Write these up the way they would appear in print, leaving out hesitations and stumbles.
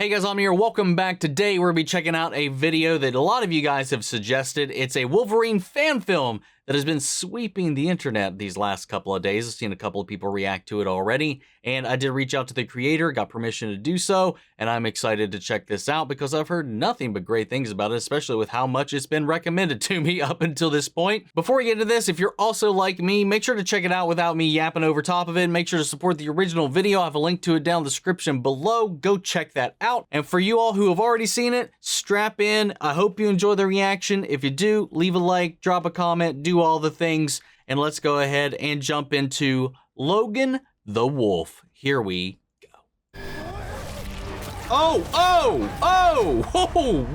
Hey guys, I'm here. Welcome back. Today we're going to be checking out a video that a lot of you guys have suggested. It's a Wolverine fan film that has been sweeping the internet these last couple of days. I've seen a couple of people react to it already, and I did reach out to the creator, got permission to do so, and I'm excited to check this out because I've heard nothing but great things about it, especially with how much it's been recommended to me up until this point. Before we get into this, if you're also like me, make sure to check it out without me yapping over top of it. Make sure to support the original video. I have a link to it down in the description below. Go check that out. And for you all who have already seen it, strap in. I hope you enjoy the reaction. If you do, leave a like, drop a comment, do all the things, and let's go ahead and jump into Logan the Wolf. Here we go.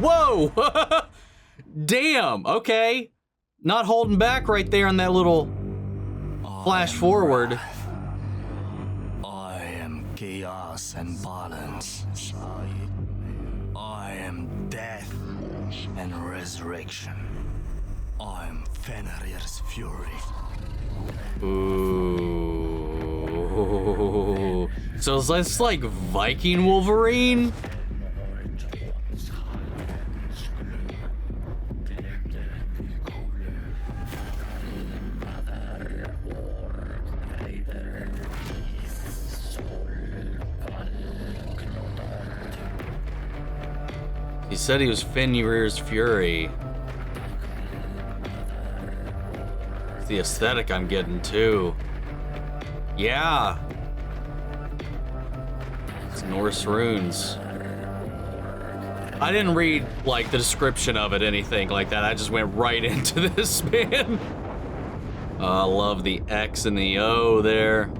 Whoa. Damn, okay. Not holding back right there on that little flash forward. I am chaos and balance. I am death and resurrection. I am Fenrir's fury. Ooh. So is this like Viking Wolverine? He said he was Fenrir's fury. It's the aesthetic I'm getting too. Yeah. It's Norse runes. I didn't read like the description of it, anything like that. I just went right into this, man. I love the X and the O there.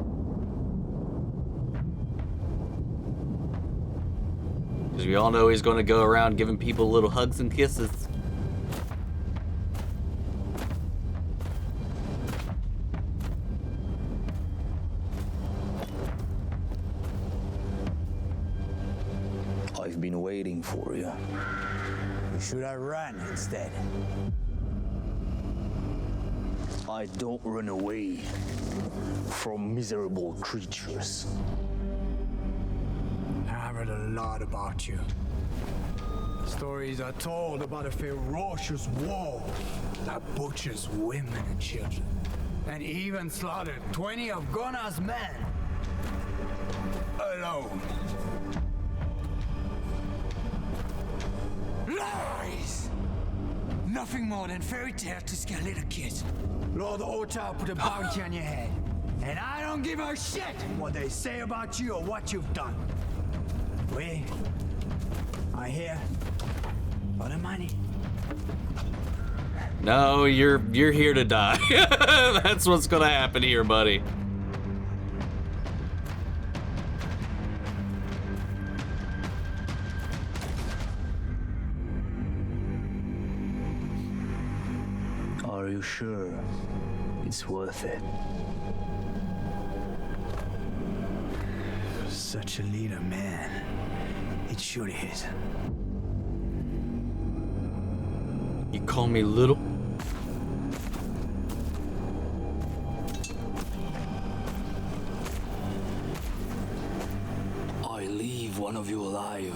Because we all know he's going to go around giving people little hugs and kisses. I've been waiting for you. You should have run instead. I don't run away from miserable creatures. I've heard a lot about you. Stories are told about a ferocious wolf that butchers women and children, and even slaughtered 20 of Gunnar's men alone. Lies! Nothing more than fairy tales to scare little kids. Lord Ottar put a bounty on your head, and I don't give a shit what they say about you or what you've done. We are here for the money. No, you're here to die. That's what's gonna happen here, buddy. Are you sure it's worth it? Such a leader, man. It sure is. You call me little? I leave one of you alive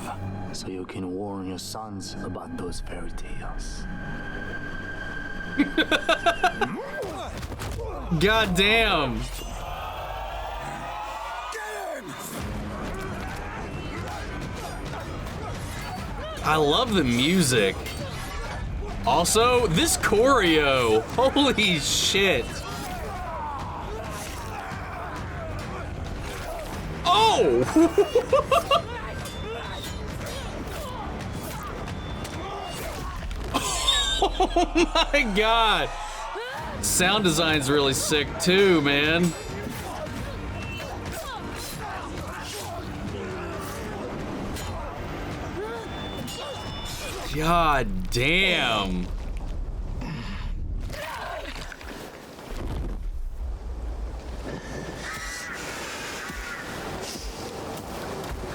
so you can warn your sons about those fairy tales. God damn. I love the music. Also, this choreo. Holy shit. Oh! Oh my god. Sound design's really sick too, man. God damn.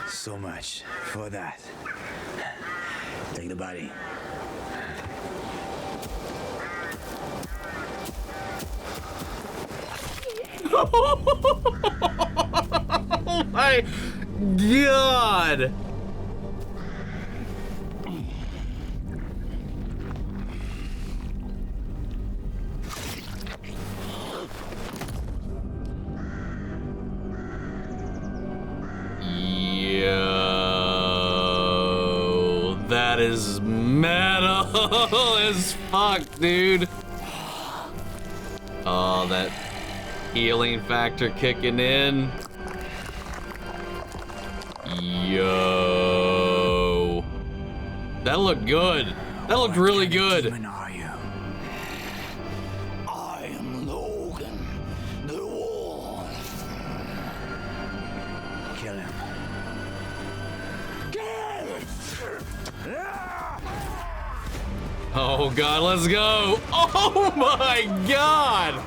So much for that. Take the body. Oh my god! That is metal as fuck, dude. Oh, that healing factor kicking in. Yo. That looked good. That looked really good. Demon are you? I am Logan, the wolf. Kill him. Oh god, let's go. Oh my god.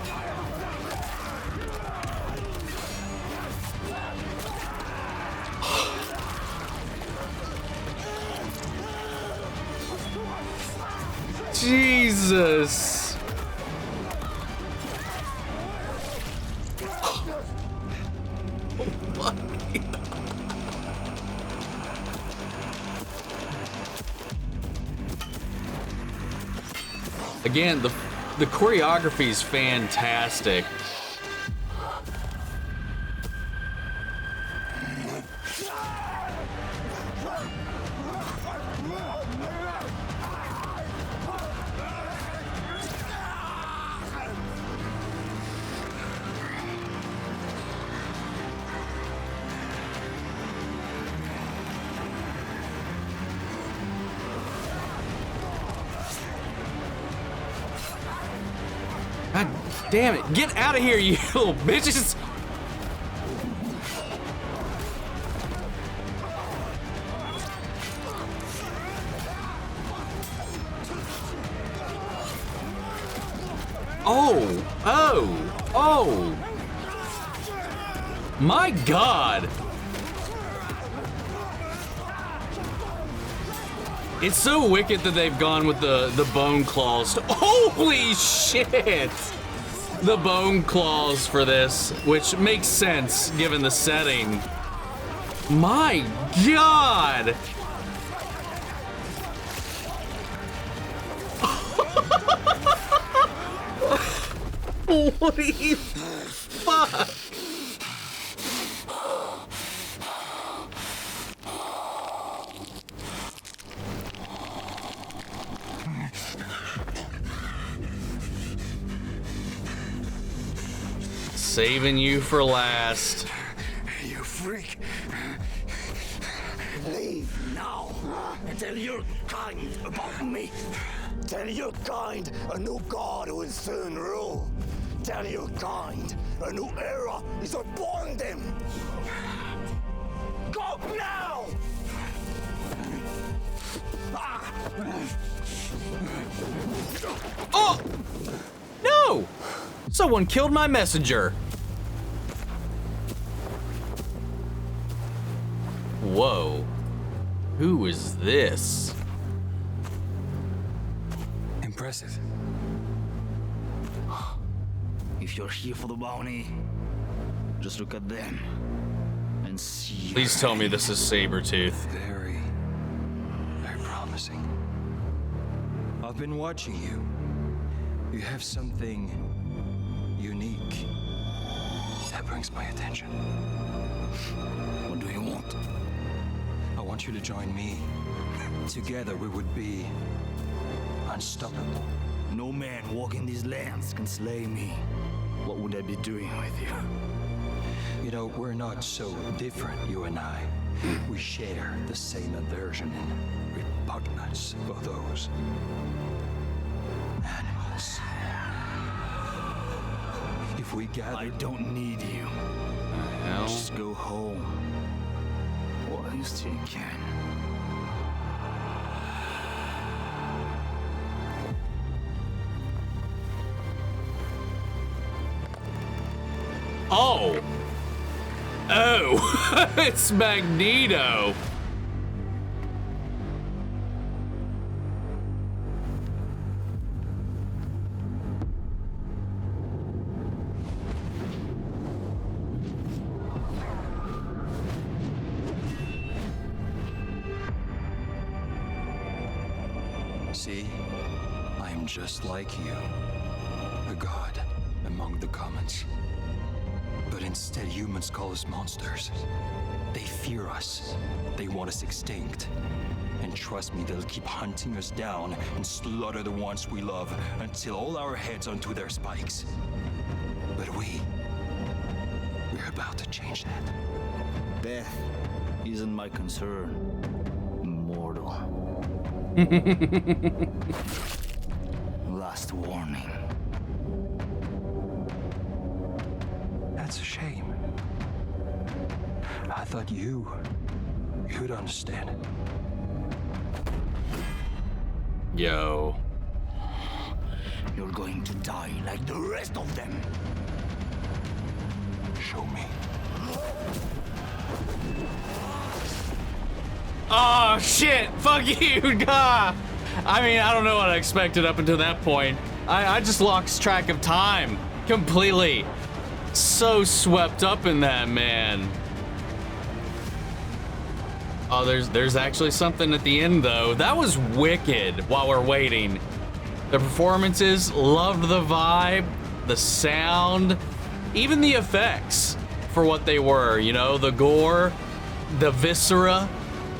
Jesus. Again, the choreography is fantastic. God damn it. Get out of here, you little bitches. Oh. My God. It's so wicked that they've gone with the bone claws. Holy shit! The bone claws for this, which makes sense given the setting. My God! Holy fuck! Saving you for last. You freak. Leave now and tell your kind about me. Tell your kind a new god will soon rule. Tell your kind a new era is upon them. Go now! Oh! No! Someone killed my messenger. Whoa. Who is this? Impressive. If you're here for the bounty, just look at them and see. Please tell me this is Sabretooth. Very promising. I've been watching you. You have something unique that brings my attention. What do you want? I want you to join me. Together we would be unstoppable. No man walking these lands can slay me. What would I be doing with you? You know, we're not so different, you and I. We share the same aversion and repugnance for those animals. If we gather... I don't need you. Hell? Just go home. While you still can. Oh! Oh! It's Magneto! See, I am just like you, a god among the commons. But instead humans call us monsters. They fear us. They want us extinct. And trust me, they'll keep hunting us down and slaughter the ones we love until all our heads onto their spikes. But we're about to change that. Death isn't my concern. Mortal. Last warning. That's a shame. I thought you'd understand. Yo. You're going to die like the rest of them. Show me. Oh shit! Fuck you! Gah! I mean, I don't know what I expected up until that point. I just lost track of time completely. So swept up in that, man. Oh, there's actually something at the end though. That was wicked. While we're waiting, the performances, loved the vibe, the sound, even the effects for what they were. You know, the gore, the viscera.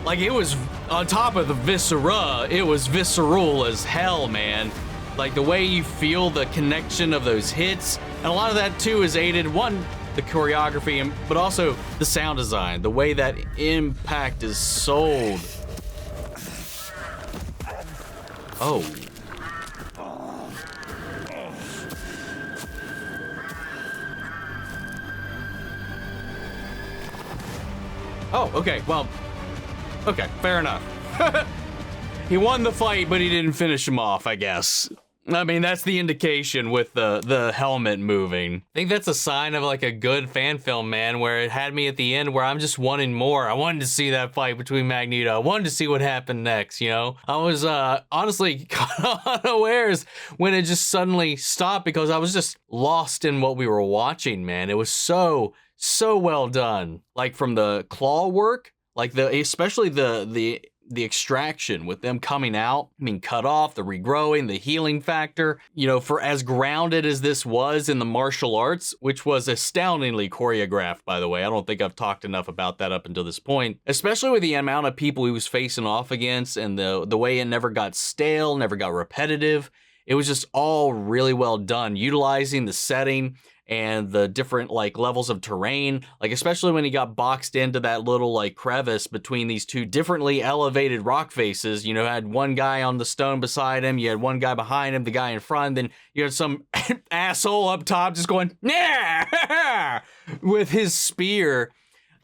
Like, it was on top of the viscera, it was visceral as hell, man. Like, the way you feel the connection of those hits, and a lot of that too is aided, one, the choreography, but also the sound design, the way that impact is sold. Oh. Oh, okay, well, okay, fair enough. He won the fight, but he didn't finish him off, I guess. I mean, that's the indication with the helmet moving. I think that's a sign of like a good fan film, man, where it had me at the end where I'm just wanting more. I wanted to see that fight between Magneto. I wanted to see what happened next, you know? I was honestly caught unawares when it just suddenly stopped because I was just lost in what we were watching, man. It was so well done. Like from the claw work, like especially the extraction with them coming out, I mean, cut off, the regrowing, the healing factor, you know, for as grounded as this was in the martial arts, which was astoundingly choreographed, by the way. I don't think I've talked enough about that up until this point, especially with the amount of people he was facing off against and the way it never got stale, never got repetitive. It was just all really well done, utilizing the setting and the different like levels of terrain, like especially when he got boxed into that little like crevice between these two differently elevated rock faces. You know, had one guy on the stone beside him, you had one guy behind him, the guy in front, then you had some asshole up top just going, yeah, with his spear.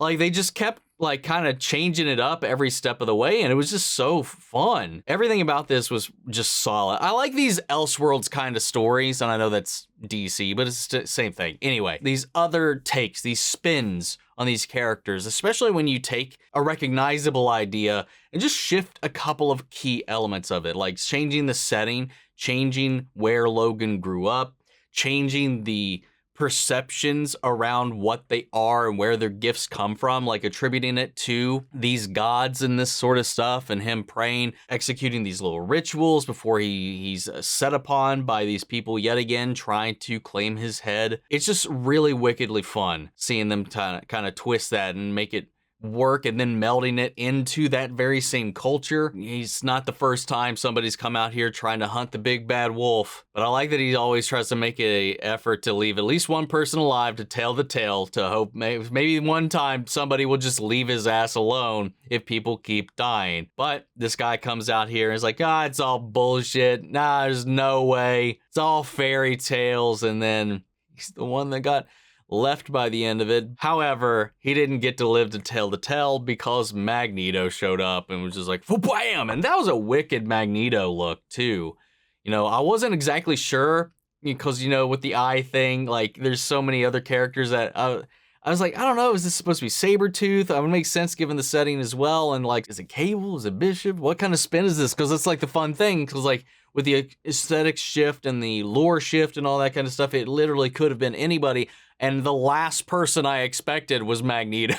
Like they just kept like kind of changing it up every step of the way, and it was just so fun. Everything about this was just solid. I like these Elseworlds kind of stories, and I know that's DC, but it's the same thing. Anyway, these other takes, these spins on these characters, especially when you take a recognizable idea and just shift a couple of key elements of it, like changing the setting, changing where Logan grew up, changing the perceptions around what they are and where their gifts come from, like attributing it to these gods and this sort of stuff, and him praying, executing these little rituals before he's set upon by these people yet again trying to claim his head. It's just really wickedly fun seeing them kind of twist that and make it work, and then melding it into that very same culture. He's not the first time somebody's come out here trying to hunt the big bad wolf, but I like that he always tries to make an effort to leave at least one person alive to tell the tale, to hope maybe one time somebody will just leave his ass alone if people keep dying. But this guy comes out here and is like, it's all bullshit. Nah, there's no way. It's all fairy tales. And then he's the one that got left by the end of it. However, he didn't get to live to tell the tale because Magneto showed up and was just like, bam! And that was a wicked Magneto look too. You know, I wasn't exactly sure because, you know, with the eye thing, like there's so many other characters that I was like, I don't know, is this supposed to be Sabretooth? It would make sense given the setting as well. And like, is it Cable? Is it Bishop? What kind of spin is this? Because it's like the fun thing, because like with the aesthetic shift and the lore shift and all that kind of stuff, it literally could have been anybody. And the last person I expected was Magneto.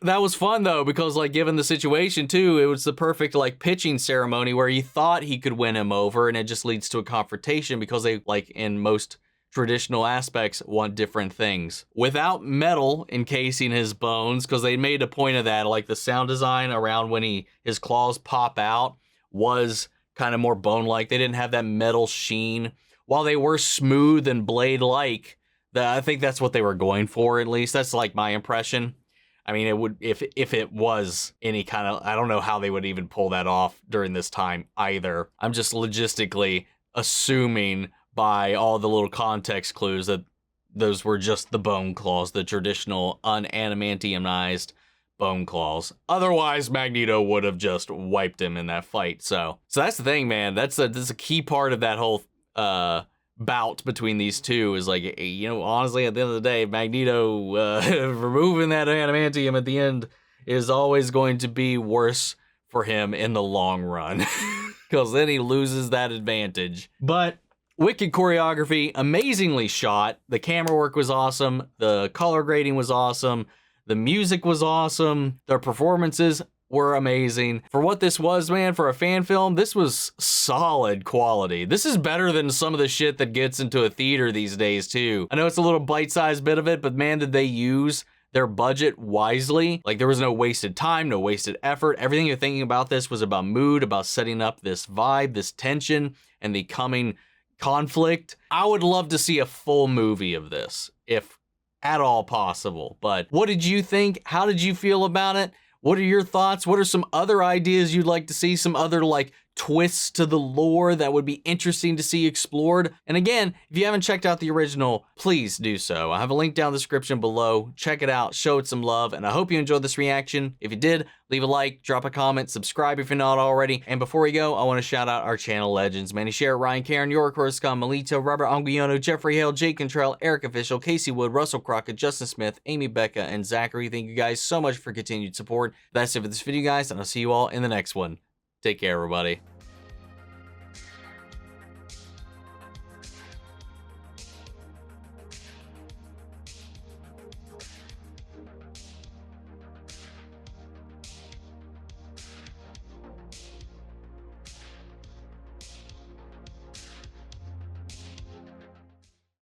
That was fun though, because like given the situation too, it was the perfect like pitching ceremony where he thought he could win him over, and it just leads to a confrontation because they, like in most traditional aspects want different things. Without metal encasing his bones, because they made a point of that, like the sound design around when his claws pop out was kind of more bone-like. They didn't have that metal sheen. While they were smooth and blade-like, I think that's what they were going for, at least. That's like my impression. I mean, it would if it was any kind of, I don't know how they would even pull that off during this time either. I'm just logistically assuming by all the little context clues that those were just the bone claws, the traditional unadamantiumized bone claws. Otherwise, Magneto would have just wiped him in that fight. So that's the thing, man. That's a key part of that whole bout between these two is like, you know, honestly, at the end of the day, Magneto removing that adamantium at the end is always going to be worse for him in the long run because then he loses that advantage. But wicked choreography, amazingly shot. The camera work was awesome. The color grading was awesome. The music was awesome. Their performances were amazing. For what this was, man, for a fan film, this was solid quality. This is better than some of the shit that gets into a theater these days, too. I know it's a little bite-sized bit of it, but man, did they use their budget wisely. Like, there was no wasted time, no wasted effort. Everything you're thinking about this was about mood, about setting up this vibe, this tension, and the coming conflict. I would love to see a full movie of this, if at all possible. But what did you think? How did you feel about it? What are your thoughts? What are some other ideas you'd like to see? Some other like twists to the lore that would be interesting to see explored? And again, if you haven't checked out the original, please do so. I have a link down in the description below. Check it out, show it some love, and I hope you enjoyed this reaction. If you did, leave a like, drop a comment, subscribe if you're not already. And before we go, I want to shout out our channel legends. Manny Share, Ryan Karen, York Horoscom, Melito, Robert Anguiano, Jeffrey Hale, Jake Contrell, Eric Official, Casey Wood, Russell Crockett, Justin Smith, Amy Becca, and Zachary. Thank you guys so much for continued support. That's it for this video, guys, and I'll see you all in the next one. Take care, everybody.